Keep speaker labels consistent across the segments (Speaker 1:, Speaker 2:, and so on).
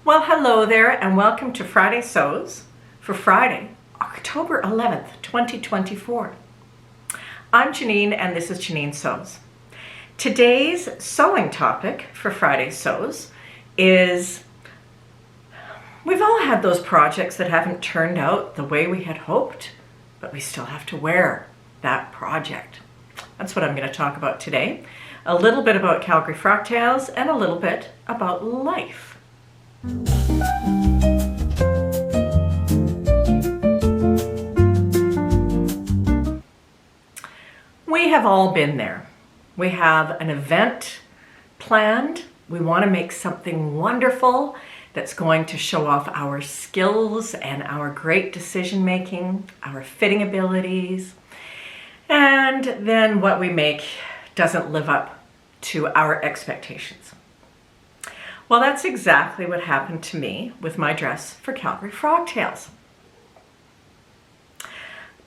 Speaker 1: Well, hello there and welcome to Friday Sews for Friday, October 11th, 2024. I'm Janine and this is Janine Sews. Today's sewing topic for Friday Sews is we've all had those projects that haven't turned out the way we had hoped, but we still have to wear that project. That's what I'm going to talk about today. A little bit about Calgary Frocktails and a little bit about life. We have all been there. We have an event planned. We want to make something wonderful that's going to show off our skills and our great decision making, our fitting abilities, and then what we make doesn't live up to our expectations. Well, that's exactly what happened to me with my dress for Calgary Frocktails. I'm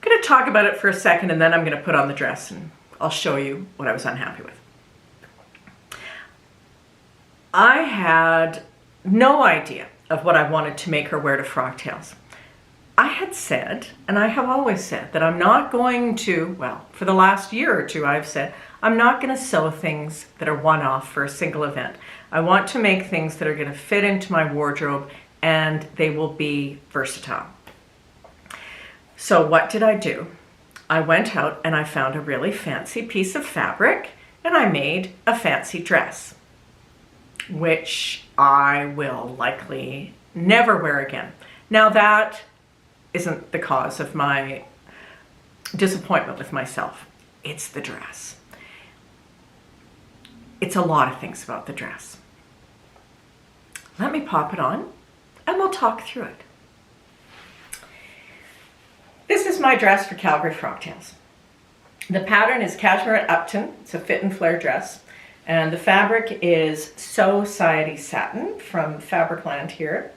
Speaker 1: going to talk about it for a second and then I'm going to put on the dress and I'll show you what I was unhappy with. I had no idea of what I wanted to make her wear to Frocktails. I had said, and I have always said, that I'm not going to, well, for the last year or two I've said, I'm not going to sew things that are one-off for a single event. I want to make things that are going to fit into my wardrobe and they will be versatile. So what did I do? I went out and I found a really fancy piece of fabric and I made a fancy dress, which I will likely never wear again. Now that isn't the cause of my disappointment with myself. It's the dress. It's a lot of things about the dress. Let me pop it on and we'll talk through it. This is my dress for Calgary Frocktails. The pattern is Cashmerette Upton. It's a fit and flare dress. And the fabric is Sari Satin from Fabricland here.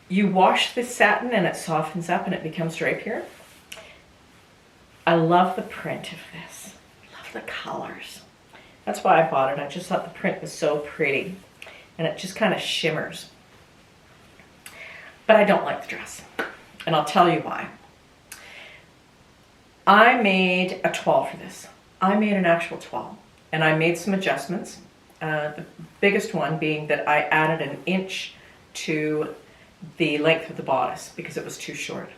Speaker 1: You wash this satin and it softens up and it becomes drapier. I love the print of this. I love the colors. That's why I bought it. I just thought the print was so pretty and it just kind of shimmers. But I don't like the dress and I'll tell you why. I made a toile for this. I made an actual toile and I made some adjustments. The biggest one being that I added an inch to the length of the bodice because it was too short.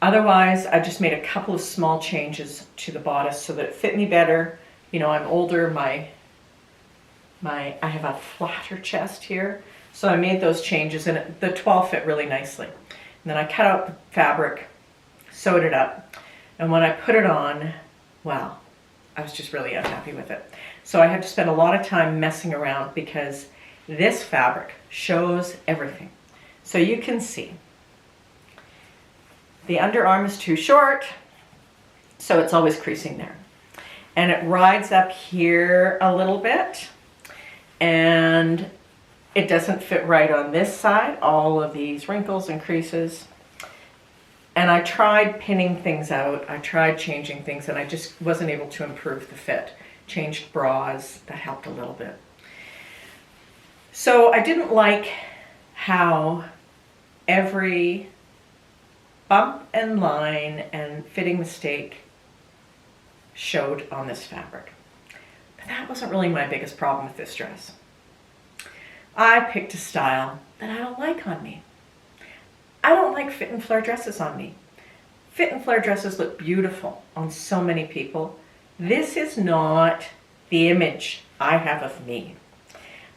Speaker 1: Otherwise, I just made a couple of small changes to the bodice so that it fit me better. You know, I'm older, I have a flatter chest here, so I made those changes and the toile fit really nicely. And then I cut out the fabric, sewed it up, and when I put it on, well, I was just really unhappy with it. So I had to spend a lot of time messing around because this fabric shows everything. So you can see the underarm is too short, so it's always creasing there. And it rides up here a little bit and it doesn't fit right on this side, all of these wrinkles and creases. And I tried pinning things out, I tried changing things and I just wasn't able to improve the fit. Changed bras, that helped a little bit. So I didn't like how every bump and line and fitting mistake showed on this fabric. But that wasn't really my biggest problem with this dress. I picked a style that I don't like on me. I don't like fit and flare dresses on me. Fit and flare dresses look beautiful on so many people. This is not the image I have of me.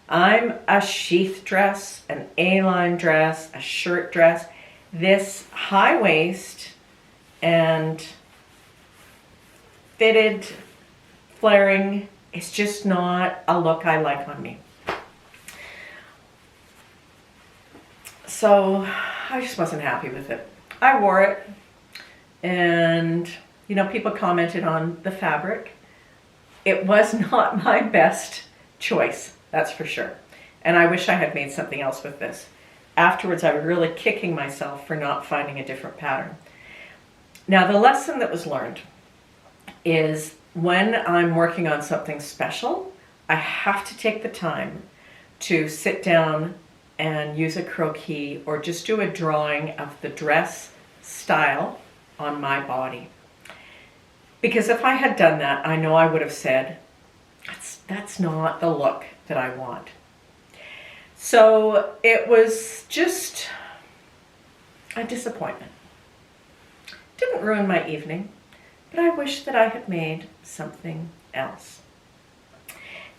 Speaker 1: I'm a sheath dress, an A-line dress, a shirt dress. This high waist and fitted flaring is just not a look I like on me. So I just wasn't happy with it. I wore it and, you know, people commented on the fabric. It was not my best choice, that's for sure. And I wish I had made something else with this. Afterwards, I was really kicking myself for not finding a different pattern. Now, the lesson that was learned is when I'm working on something special, I have to take the time to sit down and use a croquis or just do a drawing of the dress style on my body. Because if I had done that, I know I would have said, that's not the look that I want. So it was just a disappointment. Didn't ruin my evening, but I wish that I had made something else.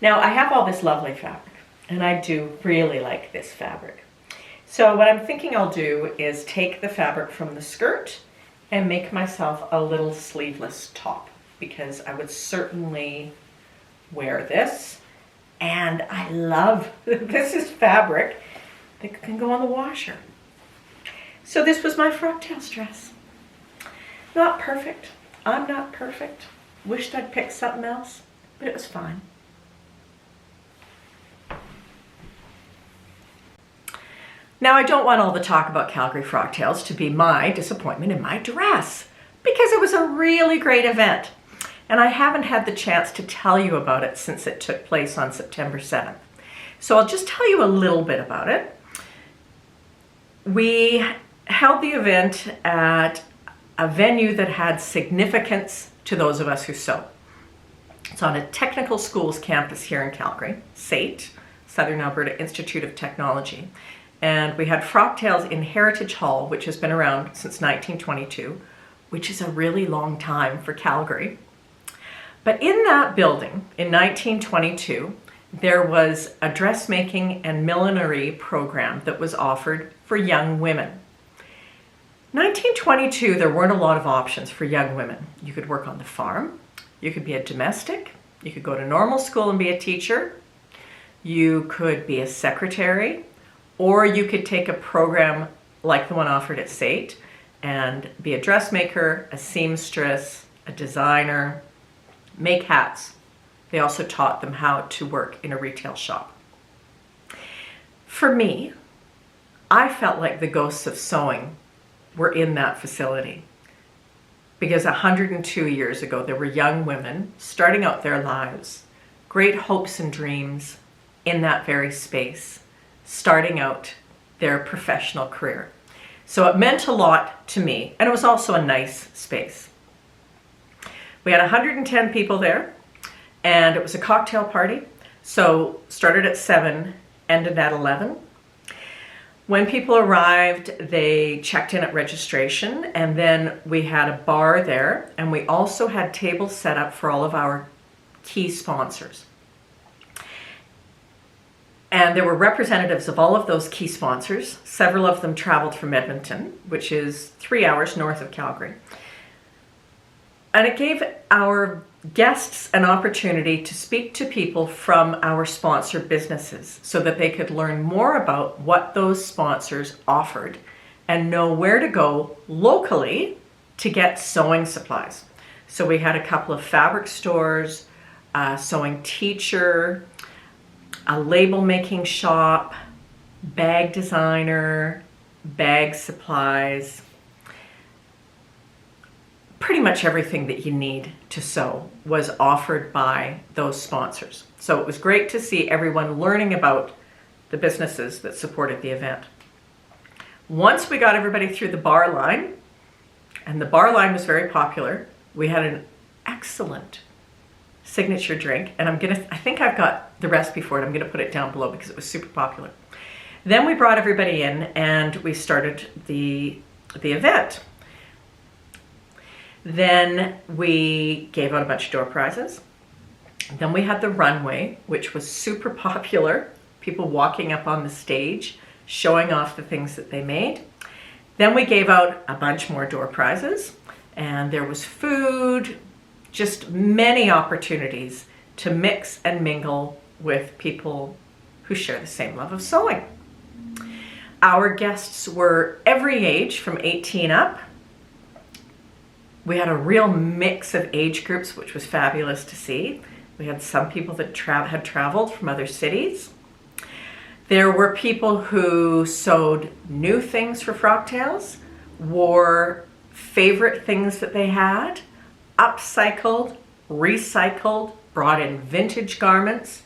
Speaker 1: Now I have all this lovely fabric, and I do really like this fabric. So what I'm thinking I'll do is take the fabric from the skirt and make myself a little sleeveless top, because I would certainly wear this. And I love, this is fabric that can go on the washer. So this was my Frocktails dress. Not perfect. I'm not perfect. Wished I'd picked something else, but it was fine. Now, I don't want all the talk about Calgary Frocktails to be my disappointment in my dress, because it was a really great event. And I haven't had the chance to tell you about it since it took place on September 7th. So I'll just tell you a little bit about it. We held the event at a venue that had significance to those of us who sew. It's on a technical schools campus here in Calgary, SAIT, Southern Alberta Institute of Technology. And we had Frocktails in Heritage Hall, which has been around since 1922, which is a really long time for Calgary. But in that building, in 1922, there was a dressmaking and millinery program that was offered for young women. 1922, there weren't a lot of options for young women. You could work on the farm, you could be a domestic, you could go to normal school and be a teacher, you could be a secretary, or you could take a program like the one offered at SAIT and be a dressmaker, a seamstress, a designer, make hats. They also taught them how to work in a retail shop. For me, I felt like the ghosts of sewing were in that facility, because 102 years ago there were young women starting out their lives, great hopes and dreams in that very space, starting out their professional career. So it meant a lot to me, and it was also a nice space. We had 110 people there, and it was a cocktail party. So started at 7, ended at 11. When people arrived, they checked in at registration, and then we had a bar there, and we also had tables set up for all of our key sponsors. And there were representatives of all of those key sponsors. Several of them traveled from Edmonton, which is 3 hours north of Calgary. And it gave our guests an opportunity to speak to people from our sponsor businesses so that they could learn more about what those sponsors offered and know where to go locally to get sewing supplies. So we had a couple of fabric stores, a sewing teacher, a label making shop, bag designer, bag supplies, pretty much everything that you need to sew was offered by those sponsors. So it was great to see everyone learning about the businesses that supported the event. Once we got everybody through the bar line, and the bar line was very popular, we had an excellent signature drink, and I think I've got the recipe for it. I'm gonna put it down below because it was super popular. Then we brought everybody in and we started the event. Then we gave out a bunch of door prizes. Then we had the runway, which was super popular. People walking up on the stage, showing off the things that they made. Then we gave out a bunch more door prizes, and there was food, just many opportunities to mix and mingle with people who share the same love of sewing. Our guests were every age from 18 up. We had a real mix of age groups, which was fabulous to see. We had some people that had traveled from other cities. There were people who sewed new things for Frocktails, wore favorite things that they had, upcycled, recycled, brought in vintage garments.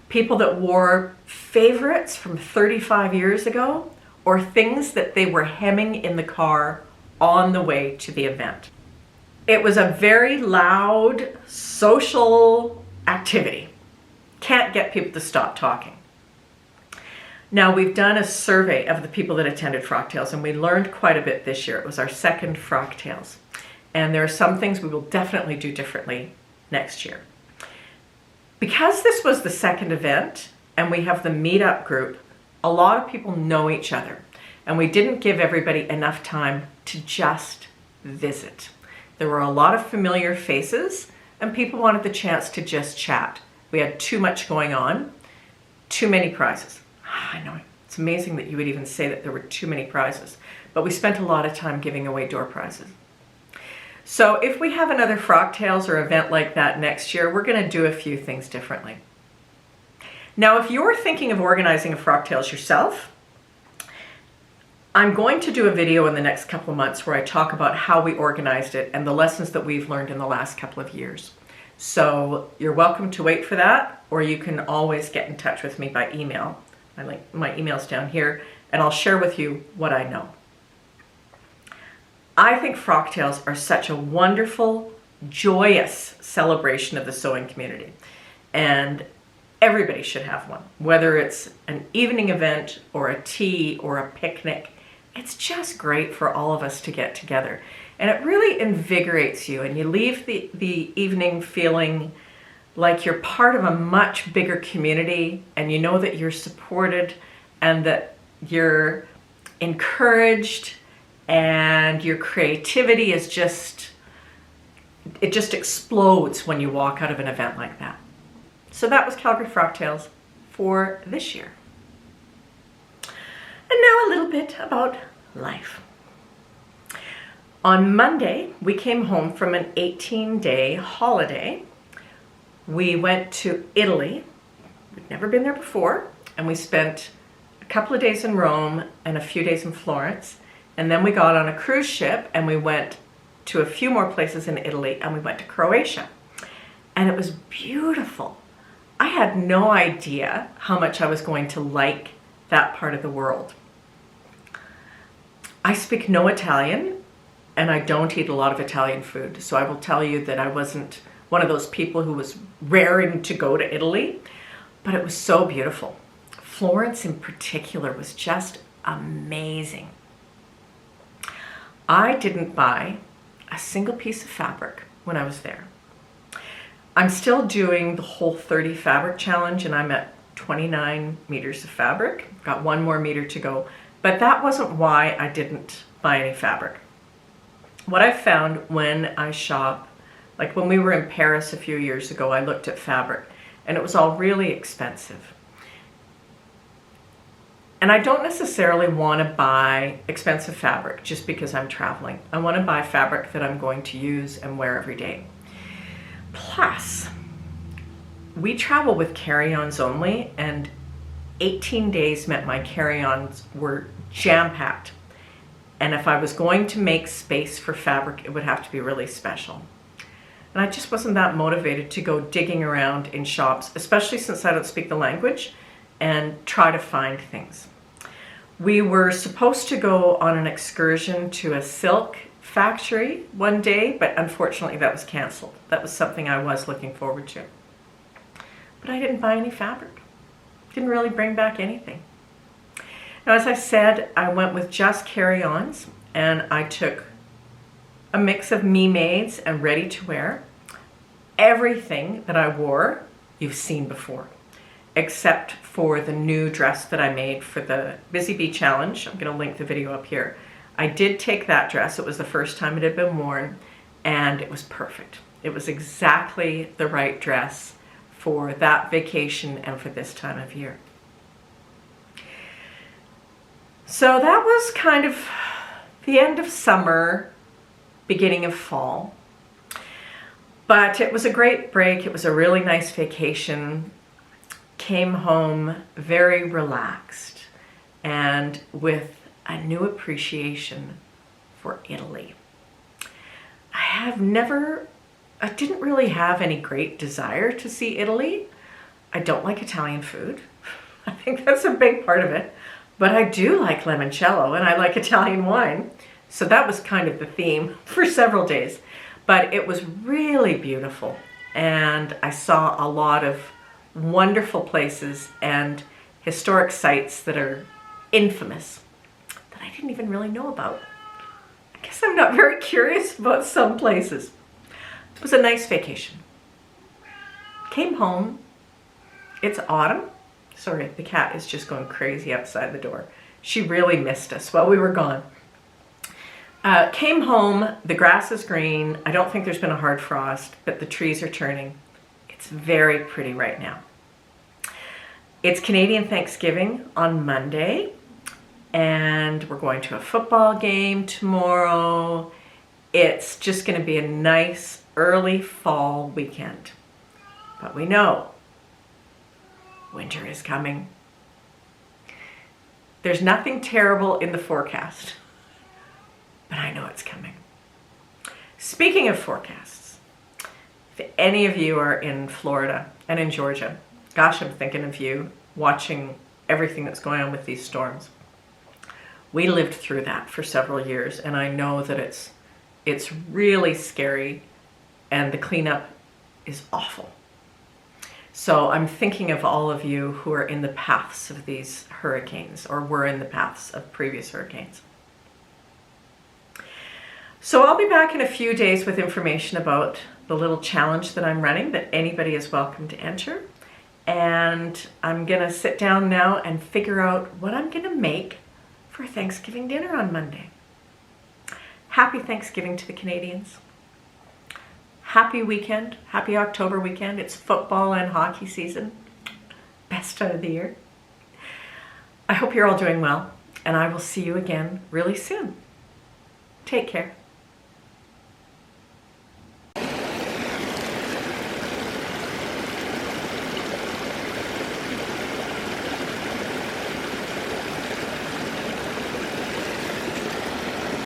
Speaker 1: People that wore favorites from 35 years ago, or things that they were hemming in the car on the way to the event. It was a very loud social activity. Can't get people to stop talking. Now, we've done a survey of the people that attended Frocktails, and we learned quite a bit this year. It was our second Frocktails. And there are some things we will definitely do differently next year. Because this was the second event, and we have the meetup group, a lot of people know each other. And we didn't give everybody enough time to just visit. There were a lot of familiar faces, and people wanted the chance to just chat. We had too much going on, too many prizes. I know, it's amazing that you would even say that there were too many prizes, but we spent a lot of time giving away door prizes. So if we have another Frocktails or event like that next year, we're going to do a few things differently. Now, if you're thinking of organizing a Frocktails yourself, I'm going to do a video in the next couple of months where I talk about how we organized it and the lessons that we've learned in the last couple of years. So you're welcome to wait for that, or you can always get in touch with me by email. My email's down here, and I'll share with you what I know. I think Frocktails are such a wonderful, joyous celebration of the sewing community, and everybody should have one. Whether it's an evening event or a tea or a picnic, it's just great for all of us to get together. And it really invigorates you, and you leave the evening feeling like you're part of a much bigger community, and you know that you're supported and that you're encouraged, and your creativity is just explodes when you walk out of an event like that. So that was Calgary Frocktails for this year. And now a little bit about life. On Monday, we came home from an 18-day holiday. We went to Italy. We'd never been there before, and we spent a couple of days in Rome and a few days in Florence. And then we got on a cruise ship and we went to a few more places in Italy, and we went to Croatia. And it was beautiful. I had no idea how much I was going to like that part of the world. I speak no Italian, and I don't eat a lot of Italian food. So I will tell you that I wasn't one of those people who was raring to go to Italy, but it was so beautiful. Florence in particular was just amazing. I didn't buy a single piece of fabric when I was there. I'm still doing the whole 30 fabric challenge, and I'm at 29 meters of fabric. Got one more meter to go, but that wasn't why I didn't buy any fabric. What I found when I shop, like when we were in Paris a few years ago, I looked at fabric and it was all really expensive. And I don't necessarily want to buy expensive fabric just because I'm traveling. I want to buy fabric that I'm going to use and wear every day. Plus, we travel with carry-ons only, and 18 days meant my carry-ons were jam-packed. And if I was going to make space for fabric, it would have to be really special. And I just wasn't that motivated to go digging around in shops, especially since I don't speak the language, and try to find things. We were supposed to go on an excursion to a silk factory one day, but unfortunately that was canceled. That was something I was looking forward to. But I didn't buy any fabric. Didn't really bring back anything. Now, as I said, I went with just carry-ons, and I took a mix of me-mades and ready-to-wear. Everything that I wore, you've seen before, except for the new dress that I made for the Busy Bee Challenge. I'm going to link the video up here. I did take that dress. It was the first time it had been worn, and it was perfect. It was exactly the right dress for that vacation and for this time of year. So that was kind of the end of summer, beginning of fall. But it was a great break. It was a really nice vacation. Came home very relaxed and with a new appreciation for Italy. I didn't really have any great desire to see Italy. I don't like Italian food. I think that's a big part of it. But I do like limoncello and I like Italian wine. So that was kind of the theme for several days. But it was really beautiful. And I saw a lot of wonderful places and historic sites that are infamous that I didn't even really know about. I guess I'm not very curious about some places. It was a nice vacation. Came home. It's autumn. Sorry, the cat is just going crazy outside the door. She really missed us while we were gone. Came home, the grass is green. I don't think there's been a hard frost, but the trees are turning. It's very pretty right now. It's Canadian Thanksgiving on Monday, and we're going to a football game tomorrow. It's just going to be a nice early fall weekend. But we know winter is coming. There's nothing terrible in the forecast, but I know it's coming. Speaking of forecasts, if any of you are in Florida and in Georgia, gosh, I'm thinking of you watching everything that's going on with these storms. We lived through that for several years, and I know that it's really scary, and the cleanup is awful. So I'm thinking of all of you who are in the paths of these hurricanes or were in the paths of previous hurricanes. So I'll be back in a few days with information about the little challenge that I'm running that anybody is welcome to enter. And I'm going to sit down now and figure out what I'm going to make for Thanksgiving dinner on Monday. Happy Thanksgiving to the Canadians. Happy weekend, happy October weekend. It's football and hockey season. Best time of the year. I hope you're all doing well, and I will see you again really soon. Take care.